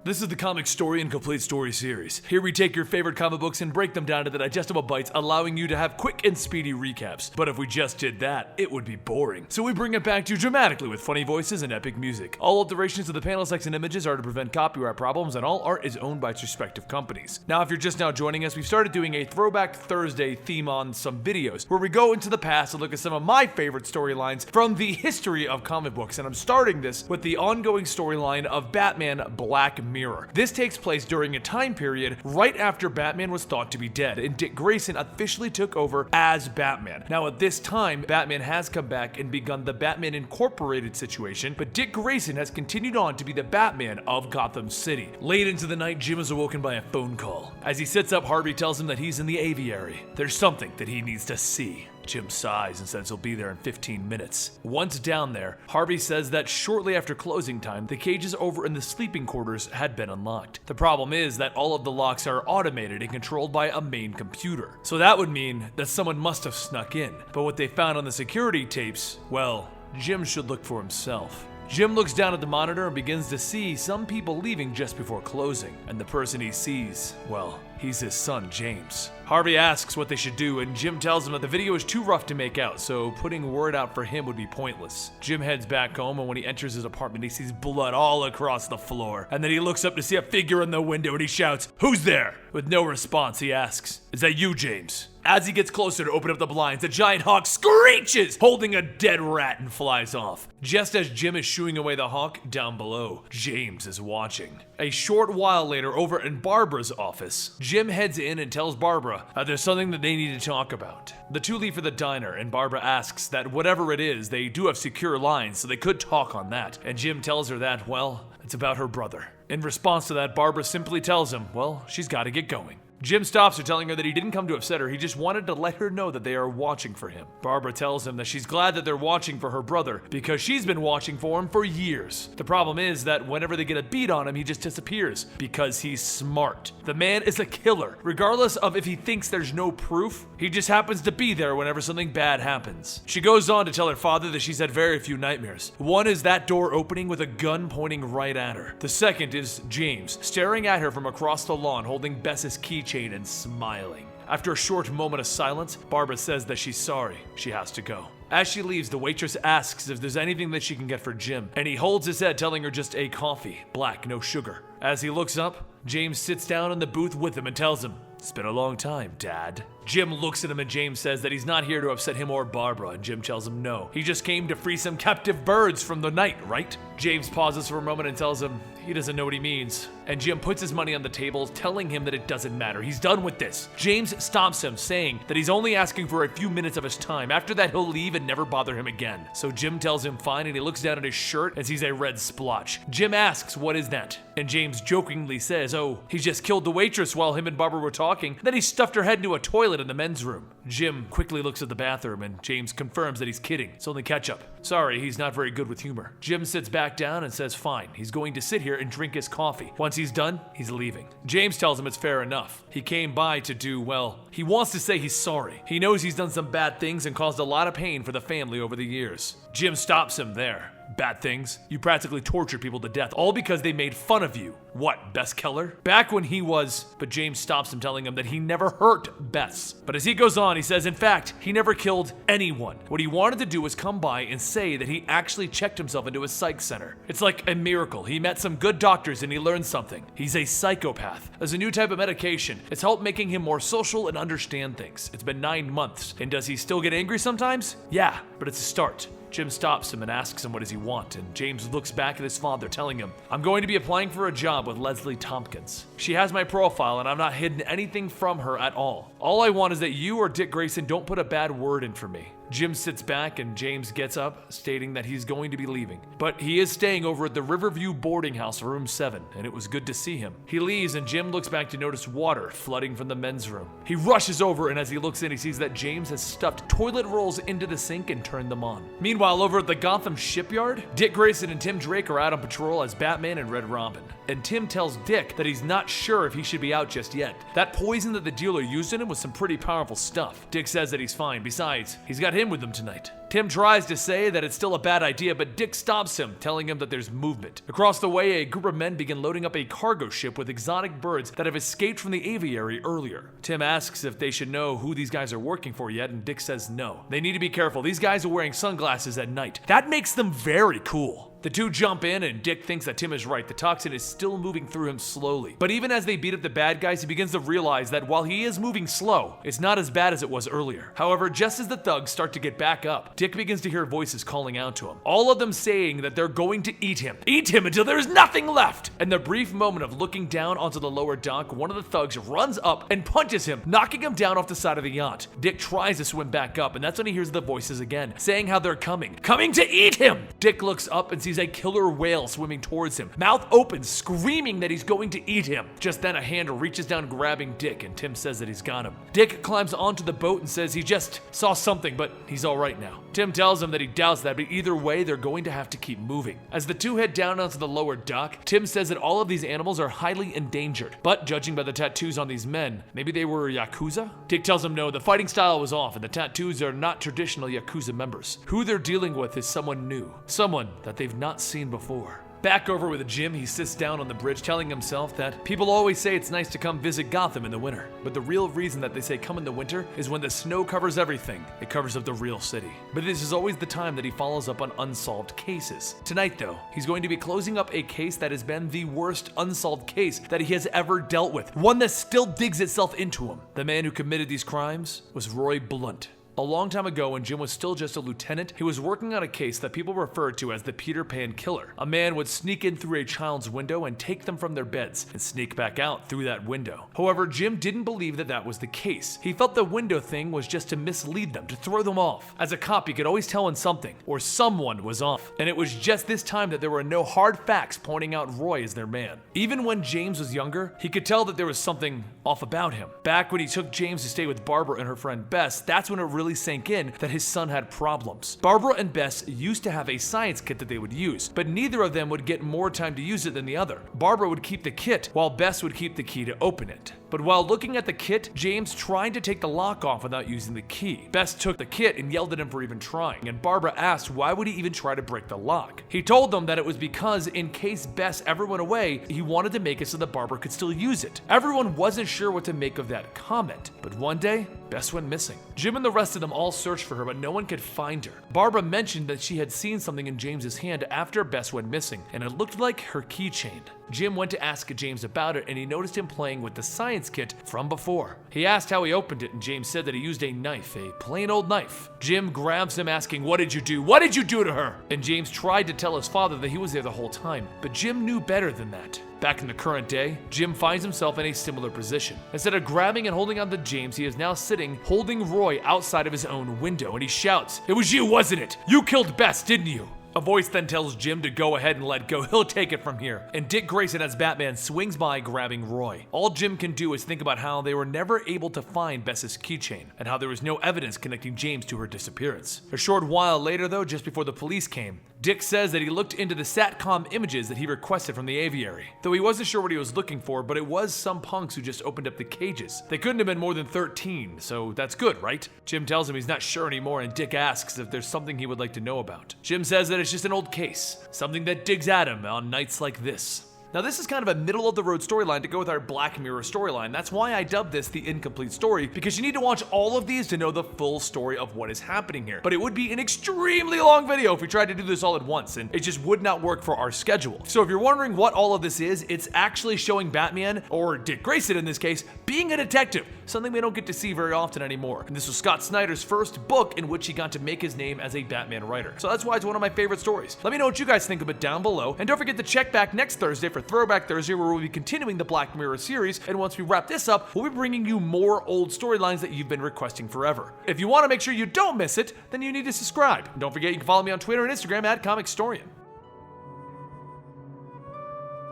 This is the Comicstorian Complete Story series. Here we take your favorite comic books and break them down into digestible bites, allowing you to have quick and speedy recaps. But if we just did that, it would be boring. So we bring it back to you dramatically with funny voices and epic music. All alterations of the panels, text, and images are to prevent copyright problems, and all art is owned by its respective companies. Now, if you're just now joining us, we've started doing a Throwback Thursday theme on some videos, where we go into the past and look at some of my favorite storylines from the history of comic books. And I'm starting this with the ongoing storyline of Batman Black Mirror. This takes place during a time period right after Batman was thought to be dead, and Dick Grayson officially took over as Batman. Now at this time, Batman has come back and begun the Batman Incorporated situation, but Dick Grayson has continued on to be the Batman of Gotham City. Late into the night, Jim is awoken by a phone call. As he sits up, Harvey tells him that he's in the aviary. There's something that he needs to see. Jim sighs and says he'll be there in 15 minutes. Once down there, Harvey says that shortly after closing time, the cages over in the sleeping quarters had been unlocked. The problem is that all of the locks are automated and controlled by a main computer. So that would mean that someone must have snuck in. But what they found on the security tapes, well, Jim should look for himself. Jim looks down at the monitor and begins to see some people leaving just before closing. And the person he sees, well, he's his son, James. Harvey asks what they should do, and Jim tells him that the video is too rough to make out, so putting word out for him would be pointless. Jim heads back home, and when he enters his apartment, he sees blood all across the floor. And then he looks up to see a figure in the window, and he shouts, "Who's there?" With no response, he asks, "Is that you, James?" As he gets closer to open up the blinds, a giant hawk screeches, holding a dead rat, and flies off. Just as Jim is shooing away the hawk, down below, James is watching. A short while later, over in Barbara's office, Jim heads in and tells Barbara there's something that they need to talk about. The two leave for the diner, and Barbara asks that whatever it is, they do have secure lines, so they could talk on that. And Jim tells her that, well, it's about her brother. In response to that, Barbara simply tells him, well, she's got to get going. Jim stops her, telling her that he didn't come to upset her, he just wanted to let her know that they are watching for him. Barbara tells him that she's glad that they're watching for her brother, because she's been watching for him for years. The problem is that whenever they get a beat on him, he just disappears, because he's smart. The man is a killer. Regardless of if he thinks there's no proof, he just happens to be there whenever something bad happens. She goes on to tell her father that she's had very few nightmares. One is that door opening with a gun pointing right at her. The second is James, staring at her from across the lawn, holding Bess's keychain and smiling. After a short moment of silence, Barbara says that she's sorry. She has to go. As she leaves, the waitress asks if there's anything that she can get for Jim, and he holds his head, telling her just a coffee, black, no sugar. As he looks up, James sits down in the booth with him and tells him, "It's been a long time, Dad." Jim looks at him, and James says that he's not here to upset him or Barbara, and Jim tells him no. He just came to free some captive birds from the night, right? James pauses for a moment and tells him he doesn't know what he means. And Jim puts his money on the table, telling him that it doesn't matter. He's done with this. James stops him, saying that he's only asking for a few minutes of his time. After that, he'll leave and never bother him again. So Jim tells him fine, and he looks down at his shirt and sees a red splotch. Jim asks, "What is that?" And James jokingly says, "Oh, he just killed the waitress while him and Barbara were talking. Then he stuffed her head into a toilet in the men's room." Jim quickly looks at the bathroom, and James confirms that he's kidding. It's only ketchup. Sorry, he's not very good with humor. Jim sits back down and says fine. He's going to sit here and drink his coffee. Once he's done, he's leaving. James tells him it's fair enough. He came by to do, well, he wants to say he's sorry. He knows he's done some bad things and caused a lot of pain for the family over the years. Jim stops him there. "Bad things? You practically tortured people to death, all because they made fun of you. What, Bess Keller? Back when he was..." But James stops him, telling him that he never hurt Bess. But as he goes on, he says, in fact, he never killed anyone. What he wanted to do was come by and say that he actually checked himself into a psych center. It's like a miracle. He met some good doctors and he learned something. He's a psychopath. As a new type of medication, it's helped making him more social and understand things. It's been 9 months. And does he still get angry sometimes? Yeah, but it's a start. Jim stops him and asks him what does he want, and James looks back at his father, telling him, "I'm going to be applying for a job with Leslie Tompkins. She has my profile, and I've not hidden anything from her at all. All I want is that you or Dick Grayson don't put a bad word in for me." Jim sits back, and James gets up, stating that he's going to be leaving. But he is staying over at the Riverview boarding house, room 7, and it was good to see him. He leaves, and Jim looks back to notice water flooding from the men's room. He rushes over, and as he looks in, he sees that James has stuffed toilet rolls into the sink and turned them on. Meanwhile, over at the Gotham shipyard, Dick Grayson and Tim Drake are out on patrol as Batman and Red Robin. And Tim tells Dick that he's not sure if he should be out just yet. That poison that the dealer used in him was some pretty powerful stuff. Dick says that he's fine. Besides, he's got in with them tonight. Tim tries to say that it's still a bad idea, but Dick stops him, telling him that there's movement. Across the way, a group of men begin loading up a cargo ship with exotic birds that have escaped from the aviary earlier. Tim asks if they should know who these guys are working for yet, and Dick says no. They need to be careful. These guys are wearing sunglasses at night. That makes them very cool. The two jump in, and Dick thinks that Tim is right. The toxin is still moving through him slowly. But even as they beat up the bad guys, he begins to realize that while he is moving slow, it's not as bad as it was earlier. However, just as the thugs start to get back up, Dick begins to hear voices calling out to him. All of them saying that they're going to eat him. Eat him until there's nothing left! In the brief moment of looking down onto the lower dock, one of the thugs runs up and punches him, knocking him down off the side of the yacht. Dick tries to swim back up, and that's when he hears the voices again, saying how they're coming to eat him! Dick looks up and sees a killer whale swimming towards him, mouth open, screaming that he's going to eat him. Just then a hand reaches down grabbing Dick, and Tim says that he's got him. Dick climbs onto the boat and says he just saw something, but he's alright now. Tim tells him that he doubts that, but either way, they're going to have to keep moving. As the two head down onto the lower dock, Tim says that all of these animals are highly endangered, but judging by the tattoos on these men, maybe they were Yakuza? Dick tells him no, the fighting style was off, and the tattoos are not traditional Yakuza members. Who they're dealing with is someone new, someone that they've not seen before. Back over with Jim, he sits down on the bridge telling himself that people always say it's nice to come visit Gotham in the winter, but the real reason that they say come in the winter is when the snow covers everything. It covers up the real city. But this is always the time that he follows up on unsolved cases. Tonight though, he's going to be closing up a case that has been the worst unsolved case that he has ever dealt with, one that still digs itself into him. The man who committed these crimes was Roy Blunt. A long time ago, when Jim was still just a lieutenant, he was working on a case that people referred to as the Peter Pan Killer. A man would sneak in through a child's window and take them from their beds and sneak back out through that window. However, Jim didn't believe that that was the case. He felt the window thing was just to mislead them, to throw them off. As a cop, he could always tell when something or someone was off. And it was just this time that there were no hard facts pointing out Roy as their man. Even when James was younger, he could tell that there was something off about him. Back when he took James to stay with Barbara and her friend Bess, that's when it really sank in that his son had problems. Barbara and Bess used to have a science kit that they would use, but neither of them would get more time to use it than the other. Barbara would keep the kit, while Bess would keep the key to open it. But while looking at the kit, James tried to take the lock off without using the key. Bess took the kit and yelled at him for even trying, and Barbara asked why would he even try to break the lock. He told them that it was because in case Bess ever went away, he wanted to make it so that Barbara could still use it. Everyone wasn't sure what to make of that comment, but one day, Bess went missing. Jim and the rest of them all searched for her, but no one could find her. Barbara mentioned that she had seen something in James's hand after Bess went missing, and it looked like her keychain. Jim went to ask James about it, and he noticed him playing with the science kit from before. He asked how he opened it, and James said that he used a knife, a plain old knife. Jim grabs him asking, "What did you do? What did you do to her?" And James tried to tell his father that he was there the whole time, but Jim knew better than that. Back in the current day, Jim finds himself in a similar position. Instead of grabbing and holding on to James, he is now sitting, holding Roy outside of his own window, and he shouts, "It was you, wasn't it? You killed Bess, didn't you?" A voice then tells Jim to go ahead and let go. He'll take it from here. And Dick Grayson as Batman swings by grabbing Roy. All Jim can do is think about how they were never able to find Bess's keychain and how there was no evidence connecting James to her disappearance. A short while later though, just before the police came, Dick says that he looked into the SATCOM images that he requested from the aviary. Though he wasn't sure what he was looking for, but it was some punks who just opened up the cages. They couldn't have been more than 13, so that's good, right? Jim tells him he's not sure anymore, and Dick asks if there's something he would like to know about. Jim says that it's just an old case, something that digs at him on nights like this. Now this is kind of a middle-of-the-road storyline to go with our Black Mirror storyline. That's why I dubbed this the Incomplete Story, because you need to watch all of these to know the full story of what is happening here. But it would be an extremely long video if we tried to do this all at once, and it just would not work for our schedule. So if you're wondering what all of this is, it's actually showing Batman, or Dick Grayson in this case, being a detective, something we don't get to see very often anymore. And this was Scott Snyder's first book in which he got to make his name as a Batman writer. So that's why it's one of my favorite stories. Let me know what you guys think of it down below, and don't forget to check back next Thursday for Throwback Thursday, where we'll be continuing the Black Mirror series, and once we wrap this up, we'll be bringing you more old storylines that you've been requesting forever. If you want to make sure you don't miss it, then you need to subscribe. And don't forget you can follow me on Twitter and Instagram at Comicstorian.